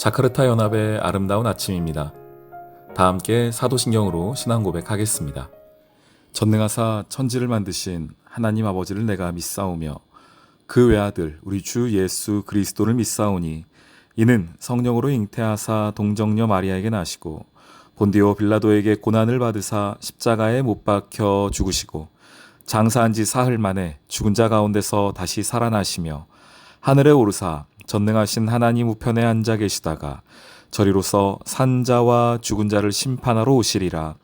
자카르타 연합의 아름다운 아침입니다. 다 함께 사도신경으로 신앙 고백하겠습니다. 전능하사 천지를 만드신 하나님 아버지를 내가 믿사오며 그 외아들 우리 주 예수 그리스도를 믿사오니 이는 성령으로 잉태하사 동정녀 마리아에게 나시고 본디오 빌라도에게 고난을 받으사 십자가에 못 박혀 죽으시고 장사한 지 사흘 만에 죽은 자 가운데서 다시 살아나시며 하늘에 오르사 전능하신 하나님 우편에 앉아 계시다가 저리로서 산자와 죽은 자를 심판하러 오시리라.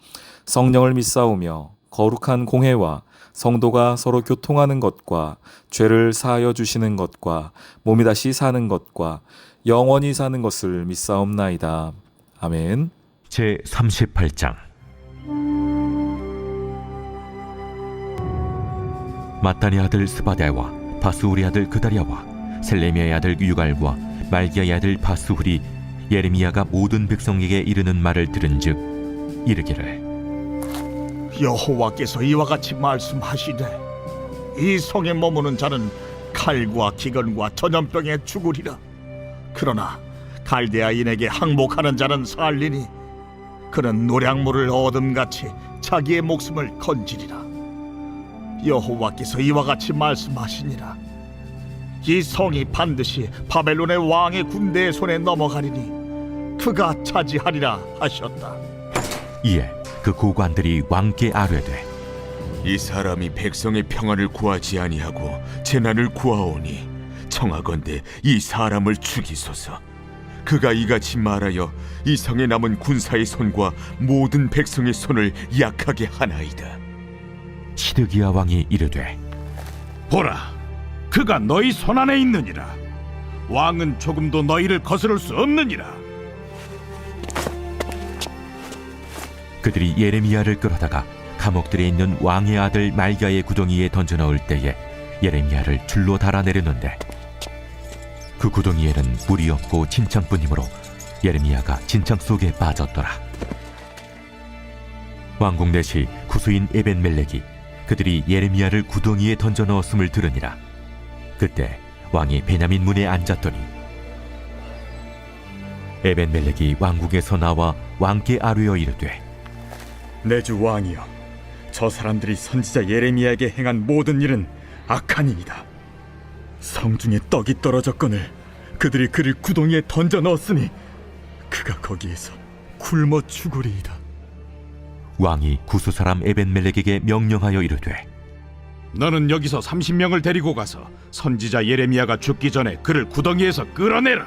성령을 믿사오며 거룩한 공회와 성도가 서로 교통하는 것과 죄를 사하여 주시는 것과 몸이 다시 사는 것과 영원히 사는 것을 믿사옵나이다. 아멘. 제 38장 마따니 아들 스바데와 바스우리 아들 그다리아와 셀레미아의 아들 유갈과 말기야의 아들 바스훌이 예레미야가 모든 백성에게 이르는 말을 들은즉 이르기를 여호와께서 이와 같이 말씀하시되 이 성에 머무는 자는 칼과 기근과 전염병에 죽으리라. 그러나 갈대아인에게 항복하는 자는 살리니 그는 노량물을 얻음같이 자기의 목숨을 건지리라. 여호와께서 이와 같이 말씀하시니라. 이 성이 반드시 바벨론의 왕의 군대의 손에 넘어가리니 그가 차지하리라 하셨다. 이에 그 고관들이 왕께 아뢰되 이 사람이 백성의 평안을 구하지 아니하고 재난을 구하오니 청하건대 이 사람을 죽이소서. 그가 이같이 말하여 이 성에 남은 군사의 손과 모든 백성의 손을 약하게 하나이다. 시드기야 왕이 이르되 보라, 그가 너희 손안에 있느니라. 왕은 조금도 너희를 거스를 수 없느니라. 그들이 예레미야를 끌어다가 감옥들에 있는 왕의 아들 말기야의 구덩이에 던져 넣을 때에 예레미야를 줄로 달아내렸는데 그 구덩이에는 물이 없고 진창뿐이므로 예레미야가 진창 속에 빠졌더라. 왕궁 내시 구수인 에벤멜렉이 그들이 예레미야를 구덩이에 던져 넣었음을 들으니라. 그때 왕이 베냐민 문에 앉았더니 에벤멜렉이 왕궁에서 나와 왕께 아뢰어 이르되 내 주 왕이여, 저 사람들이 선지자 예레미야에게 행한 모든 일은 악한이니이다. 성중에 떡이 떨어졌거늘 그들이 그를 구덩이에 던져 넣었으니 그가 거기에서 굶어 죽으리이다. 왕이 구수 사람 에벤멜렉에게 명령하여 이르되 너는 여기서 30명을 데리고 가서 선지자 예레미야가 죽기 전에 그를 구덩이에서 끌어내라.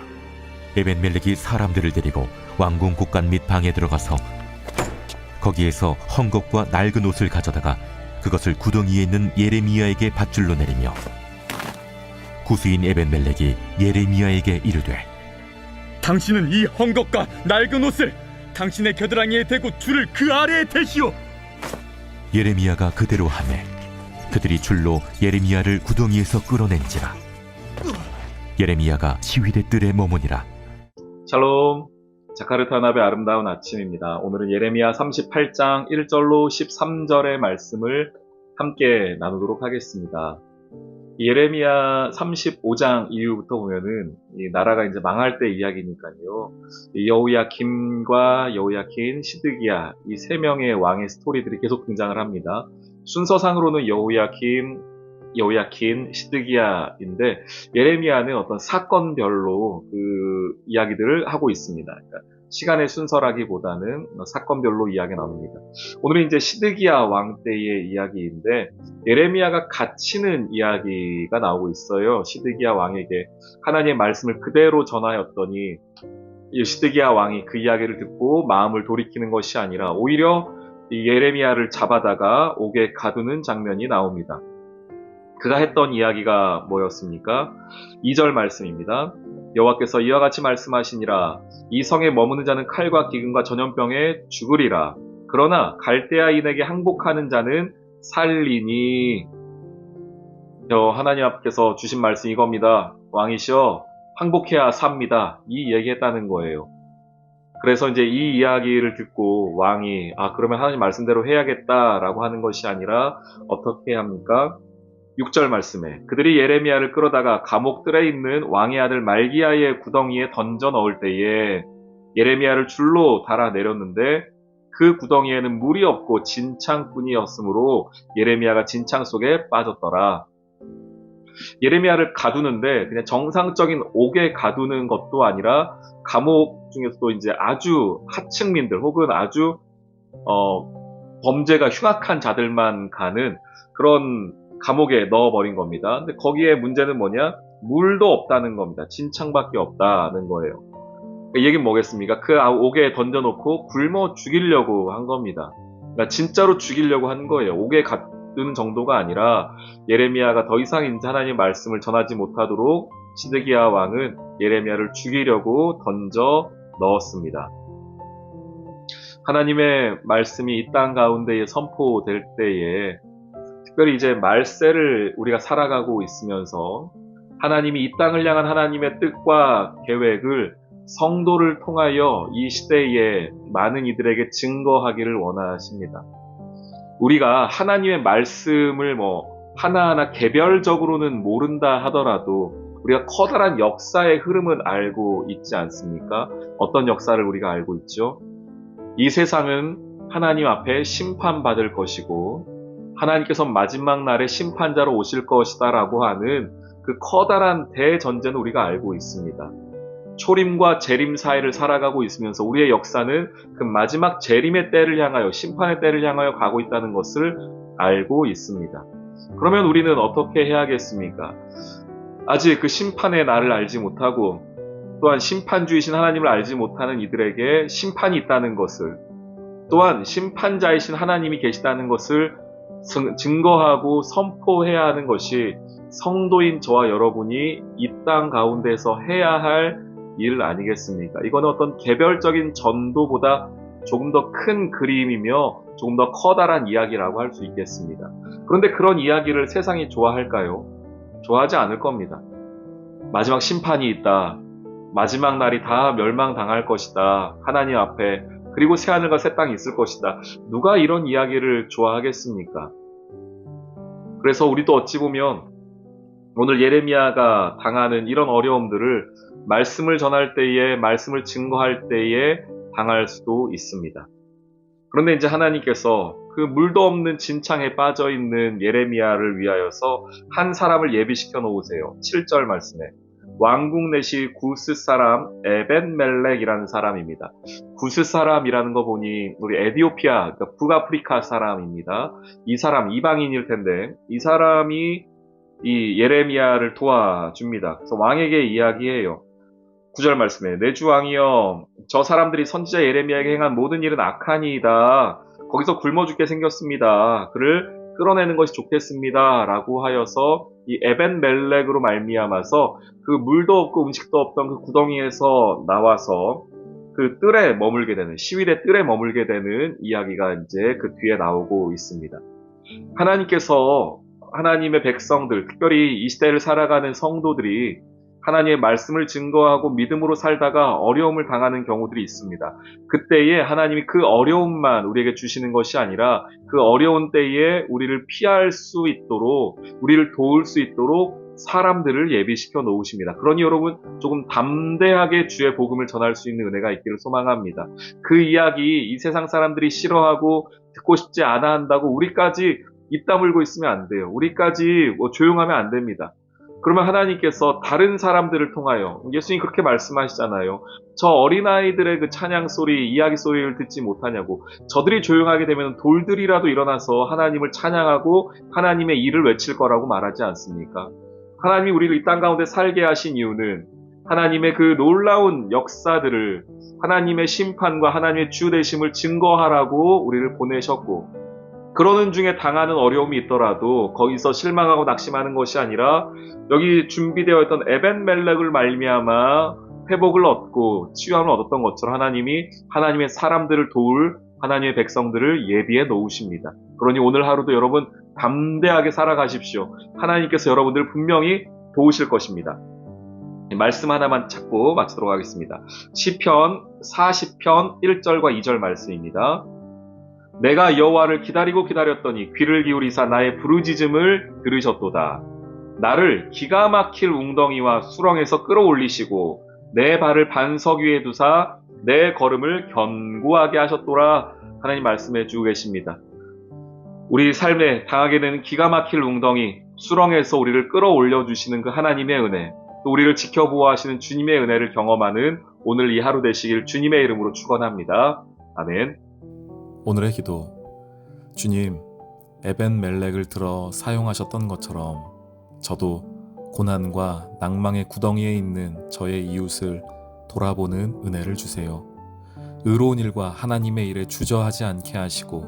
에벤멜렉이 사람들을 데리고 왕궁 곳간 및 방에 들어가서 거기에서 헝겊과 낡은 옷을 가져다가 그것을 구덩이에 있는 예레미야에게 밧줄로 내리며 구수인 에벤멜렉이 예레미야에게 이르되 당신은 이 헝겊과 낡은 옷을 당신의 겨드랑이에 대고 줄을 그 아래에 대시오. 예레미야가 그대로 하매 그들이 줄로 예레미야를 구덩이에서 끌어낸지라. 예레미야가 시위대 뜰에 머무니라. 샬롬. 자카르타 연합의 아름다운 아침입니다. 오늘은 예레미야 38장 1절로 13절의 말씀을 함께 나누도록 하겠습니다. 예레미야 35장 이후부터 보면은 이 나라가 이제 망할 때 이야기니까요. 여호야김과 여호야킨, 시드기야 이 세 명의 왕의 스토리들이 계속 등장을 합니다. 순서상으로는 여호야킨, 시드기야인데 예레미야는 어떤 사건별로 그 이야기들을 하고 있습니다. 그러니까 시간의 순서라기보다는 사건별로 이야기 나눕니다. 오늘은 이제 시드기야 왕 때의 이야기인데 예레미야가 갇히는 이야기가 나오고 있어요. 시드기야 왕에게 하나님의 말씀을 그대로 전하였더니 이 시드기야 왕이 그 이야기를 듣고 마음을 돌이키는 것이 아니라 오히려 이 예레미야를 잡아다가 옥에 가두는 장면이 나옵니다. 그가 했던 이야기가 뭐였습니까? 2절 말씀입니다. 여호와께서 이와 같이 말씀하시니라. 이 성에 머무는 자는 칼과 기근과 전염병에 죽으리라. 그러나 갈대아인에게 항복하는 자는 살리니. 하나님 앞에서 주신 말씀 이겁니다. 왕이시여 항복해야 삽니다. 이 얘기했다는 거예요. 그래서 이제 이 이야기를 듣고 왕이 그러면 하나님 말씀대로 해야겠다라고 하는 것이 아니라 어떻게 합니까? 6절 말씀에 그들이 예레미야를 끌어다가 감옥들에 있는 왕의 아들 말기야의 구덩이에 던져 넣을 때에 예레미야를 줄로 달아 내렸는데 그 구덩이에는 물이 없고 진창뿐이었으므로 예레미야가 진창 속에 빠졌더라. 예레미야를 가두는데 그냥 정상적인 옥에 가두는 것도 아니라 감옥 중에서도 이제 아주 하층민들 혹은 아주 범죄가 흉악한 자들만 가는 그런 감옥에 넣어버린 겁니다. 근데 거기에 문제는 뭐냐? 물도 없다는 겁니다. 진창밖에 없다는 거예요. 이 얘기는 뭐겠습니까? 그 옥에 던져놓고 굶어 죽이려고 한 겁니다. 그러니까 진짜로 죽이려고 한 거예요. 옥에 가두는 정도가 아니라 예레미야가 더 이상 이제 하나님의 말씀을 전하지 못하도록 시드기야 왕은 예레미야를 죽이려고 던져 넣었습니다. 하나님의 말씀이 이 땅 가운데에 선포될 때에 특별히 이제 말세를 우리가 살아가고 있으면서 하나님이 이 땅을 향한 하나님의 뜻과 계획을 성도를 통하여 이 시대에 많은 이들에게 증거하기를 원하십니다. 우리가 하나님의 말씀을 하나하나 개별적으로는 모른다 하더라도 우리가 커다란 역사의 흐름은 알고 있지 않습니까? 어떤 역사를 우리가 알고 있죠? 이 세상은 하나님 앞에 심판받을 것이고 하나님께서 마지막 날에 심판자로 오실 것이다라고 하는 그 커다란 대전제는 우리가 알고 있습니다. 초림과 재림 사이를 살아가고 있으면서 우리의 역사는 그 마지막 재림의 때를 향하여 심판의 때를 향하여 가고 있다는 것을 알고 있습니다. 그러면 우리는 어떻게 해야겠습니까? 아직 그 심판의 날을 알지 못하고 또한 심판주이신 하나님을 알지 못하는 이들에게 심판이 있다는 것을 또한 심판자이신 하나님이 계시다는 것을 증거하고 선포해야 하는 것이 성도인 저와 여러분이 이 땅 가운데서 해야 할 일 아니겠습니까? 이거는 어떤 개별적인 전도보다 조금 더 큰 그림이며 조금 더 커다란 이야기라고 할 수 있겠습니다. 그런데 그런 이야기를 세상이 좋아할까요? 좋아하지 않을 겁니다. 마지막 심판이 있다. 마지막 날이 다 멸망당할 것이다. 하나님 앞에. 그리고 새하늘과 새 땅이 있을 것이다. 누가 이런 이야기를 좋아하겠습니까? 그래서 우리도 어찌 보면 오늘 예레미야가 당하는 이런 어려움들을 말씀을 전할 때에, 말씀을 증거할 때에 당할 수도 있습니다. 그런데 이제 하나님께서 그 물도 없는 진창에 빠져 있는 예레미야를 위하여서 한 사람을 예비시켜 놓으세요. 7절 말씀에 왕궁 내시 구스 사람 에벤멜렉이라는 사람입니다. 구스 사람이라는 거 보니 우리 에디오피아, 그러니까 북아프리카 사람입니다. 이 사람 이방인일 텐데 이 사람이 이 예레미야를 도와줍니다. 그래서 왕에게 이야기해요. 9절 말씀에 내 주 왕이여 저 사람들이 선지자 예레미야에게 행한 모든 일은 악하니이다. 거기서 굶어 죽게 생겼습니다. 그를 끌어내는 것이 좋겠습니다. 라고 하여서 이 에벤멜렉으로 말미암아서 그 물도 없고 음식도 없던 그 구덩이에서 나와서 그 뜰에 머물게 되는, 시위대 뜰에 머물게 되는 이야기가 이제 그 뒤에 나오고 있습니다. 하나님께서 하나님의 백성들, 특별히 이 시대를 살아가는 성도들이 하나님의 말씀을 증거하고 믿음으로 살다가 어려움을 당하는 경우들이 있습니다. 그때에 하나님이 그 어려움만 우리에게 주시는 것이 아니라 그 어려운 때에 우리를 피할 수 있도록, 우리를 도울 수 있도록 사람들을 예비시켜 놓으십니다. 그러니 여러분 조금 담대하게 주의 복음을 전할 수 있는 은혜가 있기를 소망합니다. 그 이야기 이 세상 사람들이 싫어하고 듣고 싶지 않아 한다고 우리까지 입 다물고 있으면 안 돼요. 우리까지 조용하면 안 됩니다. 그러면 하나님께서 다른 사람들을 통하여, 예수님 그렇게 말씀하시잖아요. 저 어린아이들의 그 찬양 소리, 이야기 소리를 듣지 못하냐고. 저들이 조용하게 되면 돌들이라도 일어나서 하나님을 찬양하고 하나님의 일을 외칠 거라고 말하지 않습니까? 하나님이 우리를 이 땅 가운데 살게 하신 이유는 하나님의 그 놀라운 역사들을, 하나님의 심판과 하나님의 주 되심을 증거하라고 우리를 보내셨고, 그러는 중에 당하는 어려움이 있더라도 거기서 실망하고 낙심하는 것이 아니라 여기 준비되어 있던 에벤멜렉을 말미암아 회복을 얻고 치유함을 얻었던 것처럼 하나님이 하나님의 사람들을 도울 하나님의 백성들을 예비해 놓으십니다. 그러니 오늘 하루도 여러분 담대하게 살아가십시오. 하나님께서 여러분들을 분명히 도우실 것입니다. 말씀 하나만 찾고 마치도록 하겠습니다. 시편 40편 1절과 2절 말씀입니다. 내가 여호와를 기다리고 기다렸더니 귀를 기울이사 나의 부르짖음을 들으셨도다. 나를 기가 막힐 웅덩이와 수렁에서 끌어올리시고 내 발을 반석 위에 두사 내 걸음을 견고하게 하셨도라. 하나님 말씀해 주고 계십니다. 우리 삶에 당하게 되는 기가 막힐 웅덩이, 수렁에서 우리를 끌어올려 주시는 그 하나님의 은혜, 또 우리를 지켜보호하시는 주님의 은혜를 경험하는 오늘 이 하루 되시길 주님의 이름으로 축원합니다. 아멘. 오늘의 기도. 주님, 에벤멜렉을 들어 사용하셨던 것처럼 저도 고난과 낭망의 구덩이에 있는 저의 이웃을 돌아보는 은혜를 주세요. 의로운 일과 하나님의 일에 주저하지 않게 하시고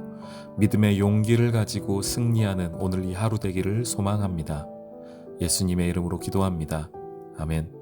믿음의 용기를 가지고 승리하는 오늘 이 하루 되기를 소망합니다. 예수님의 이름으로 기도합니다. 아멘.